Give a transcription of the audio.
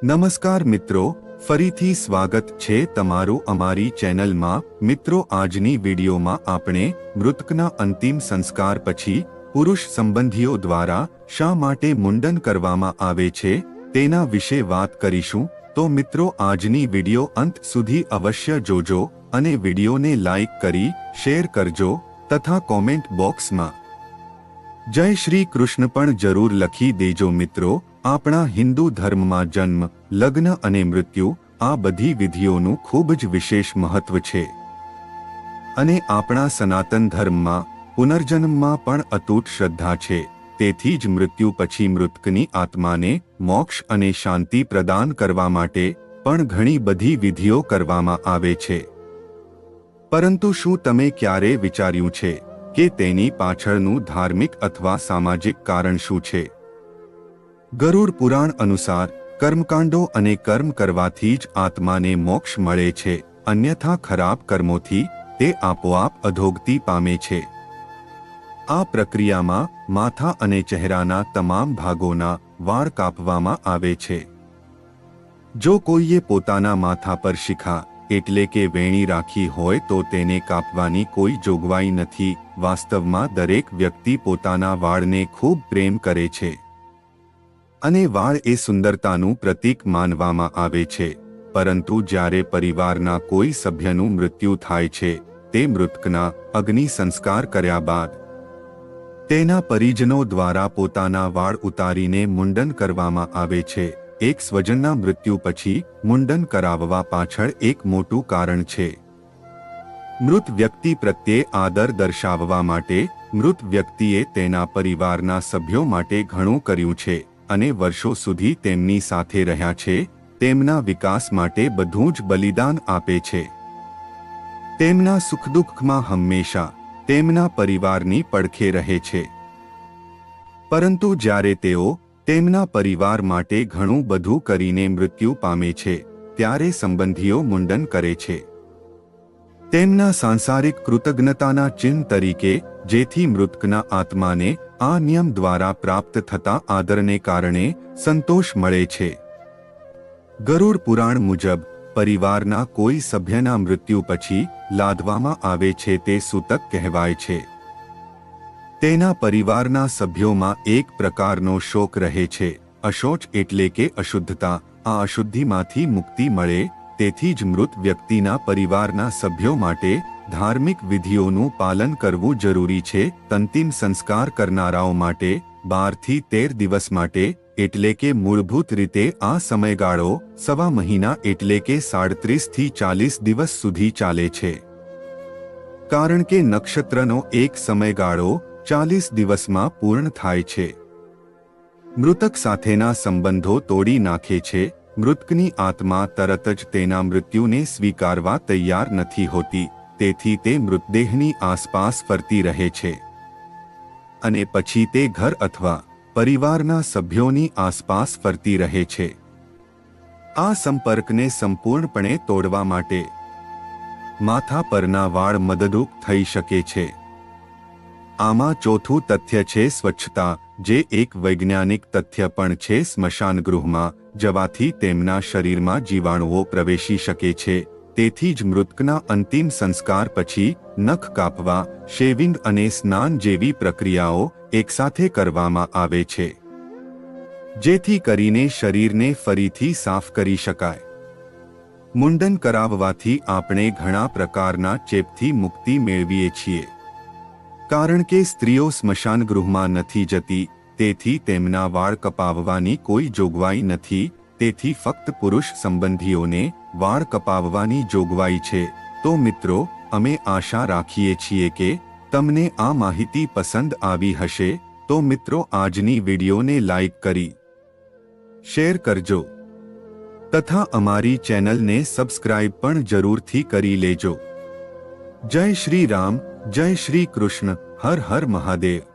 નમસ્કાર મિત્રો, ફરીથી સ્વાગત છે તમારું અમારી ચેનલમાં। મિત્રો, આજની વિડીયોમાં આપણે મૃતકના અંતિમ સંસ્કાર પછી પુરુષ સંબંધીઓ દ્વારા શા માટે મુંડન કરવામાં આવે છે તેના વિશે વાત કરીશું। તો મિત્રો, આજની વિડીયો અંત સુધી અવશ્ય જોજો અને વિડીયોને લાઈક કરી શેર કરજો તથા કોમેન્ટ બોક્સમાં જય શ્રી કૃષ્ણ પણ જરૂર લખી દેજો। મિત્રો, આપણા હિન્દુ ધર્મમાં જન્મ, લગ્ન અને મૃત્યુ આ બધી વિધિઓનું ખૂબ જ વિશેષ મહત્વ છે અને આપણા સનાતન ધર્મમાં પુનર્જન્મમાં પણ અતૂટ શ્રદ્ધા છે। તેથી જ મૃત્યુ પછી મૃતકની આત્માને મોક્ષ અને શાંતિ પ્રદાન કરવા માટે પણ ઘણી બધી વિધિઓ કરવામાં આવે છે। પરંતુ શું તમે ક્યારે વિચાર્યું છે કે તેની પાછળનું ધાર્મિક અથવા સામાજિક કારણ શું છે? ગરુડ પુરાણ અનુસાર કર્મકાંડો અને કર્મ કરવાથી જ આત્માને મોક્ષ મળે છે, અન્યથા ખરાબ કર્મોથી તે આપોઆપ અધોગતિ પામે છે। આ પ્રક્રિયામાં માથા અને ચહેરાના તમામ ભાગોના વાળ કાપવામાં આવે છે। જો કોઈએ પોતાના માથા પર શિખા એટલે કે વેણી રાખી હોય તો તેને કાપવાની કોઈ જોગવાઈ નથી। વાસ્તવમાં દરેક વ્યક્તિ પોતાના વાળને ખૂબ પ્રેમ કરે છે અને વાળ એ સુંદરતાનું પ્રતીક માનવામાં આવે છે। પરંતુ જ્યારે પરિવારના કોઈ સભ્યનું મૃત્યુ થાય છે, તે મૃતકના અગ્નિ સંસ્કાર કર્યા બાદ તેના પરિજનો દ્વારા પોતાના વાળ ઉતારીને મુંડન કરવામાં આવે છે। એક સ્વજનના મૃત્યુ પછી મુંડન કરાવવા પાછળ એક મોટું કારણ છે। મૃત વ્યક્તિ પ્રત્યે આદર દર્શાવવા માટે મૃત વ્યક્તિએ તેના પરિવારના સભ્યો માટે ઘણું કર્યું છે અને વર્ષો સુધી તેમની સાથે રહ્યા છે, તેમના વિકાસ માટે બધું જ બલિદાન આપે છે। તેમના સુખદુઃખમાં હંમેશા તેમના પરિવારની પડખે રહે છે। પરંતુ જ્યારે તેઓ તેમના પરિવાર માટે ઘણું બધું કરીને મૃત્યુ પામે છે, ત્યારે સંબંધીઓ મુંડન કરે છે તેમના સાંસારિક કૃતજ્ઞતાના ચિહ્ન તરીકે, જેથી મૃતકના આત્માને આ નિયમ દ્વારા પ્રાપ્ત થતા આદરને કારણે સંતોષ મળે છે। ગરુડ પુરાણ મુજબ પરિવારના કોઈ સભ્યના મૃત્યુ પછી લાદવામાં આવે છે તે સૂતક કહેવાય છે। તેના પરિવારના સભ્યોમાં એક પ્રકારનો શોક રહે છે। અશોચ એટલે કે અશુદ્ધતા। આ અશુદ્ધિમાંથી મુક્તિ મળે તેથી જ મૃત વ્યક્તિના પરિવારના સભ્યો માટે ધાર્મિક વિધિઓનું પાલન કરવું જરૂરી છે। અંતિમ સંસ્કાર કરનારાઓ માટે 12 થી 13 દિવસ માટે એટલે કે મૂળભૂત રીતે આ સમયગાળો સવા મહિના એટલે કે 37 થી 40 દિવસ સુધી ચાલે છે, કારણ કે નક્ષત્રનો એક સમયગાળો 40 દિવસમાં પૂર્ણ થાય છે। મૃતક સાથેના સંબંધો તોડી નાખે છે। મૃતકની આત્મા તરત જ તેના મૃત્યુને સ્વીકારવા તૈયાર નથી હોતી, તેથી તે મૃતદેહની આસપાસ ફરતી રહે છે અને પછી તે ઘર અથવા પરિવારના સભ્યોની આસપાસ ફરતી રહે છે। આ સંપર્કને સંપૂર્ણપણે તોડવા માટે માથા પરના વાળ મદદરૂપ થઈ શકે છે। આમાં ચોથું તથ્ય છે સ્વચ્છતા, જે એક વૈજ્ઞાનિક તથ્ય પણ છે। સ્મશાન ગૃહમાં જવાથી તેમના શરીરમાં જીવાણુઓ પ્રવેશી શકે છે, તેથી જ મૃતકના અંતિમ સંસ્કાર પછી નખ કાપવા, શેવિંગ અને સ્નાન જેવી પ્રક્રિયાઓ એકસાથે કરવામાં આવે છે, જેથી કરીને શરીરને ફરીથી સાફ કરી શકાય। મુંડન કરાવવાથી આપણે ઘણા પ્રકારના ચેપથી મુક્તિ મેળવીએ છીએ, કારણ કે સ્ત્રીઓ સ્મશાન ગૃહમાં નથી જતી, તેથી તેમના વાળ કપાવવાની કોઈ જોગવાઈ નથી। તેથી ફક્ત પુરુષ સંબંધીઓને વાળ કપાવવાની જોગવાઈ છે। તો મિત્રો, અમે આશા રાખીએ છીએ કે તમને આ માહિતી પસંદ આવી હશે। તો મિત્રો, આજની વિડીયોને લાઈક કરી શેર કરજો તથા અમારી ચેનલને સબસ્ક્રાઇબ પણ જરૂરથી કરી લેજો। જય શ્રી રામ, જય શ્રી કૃષ્ણ, હર હર મહાદેવ।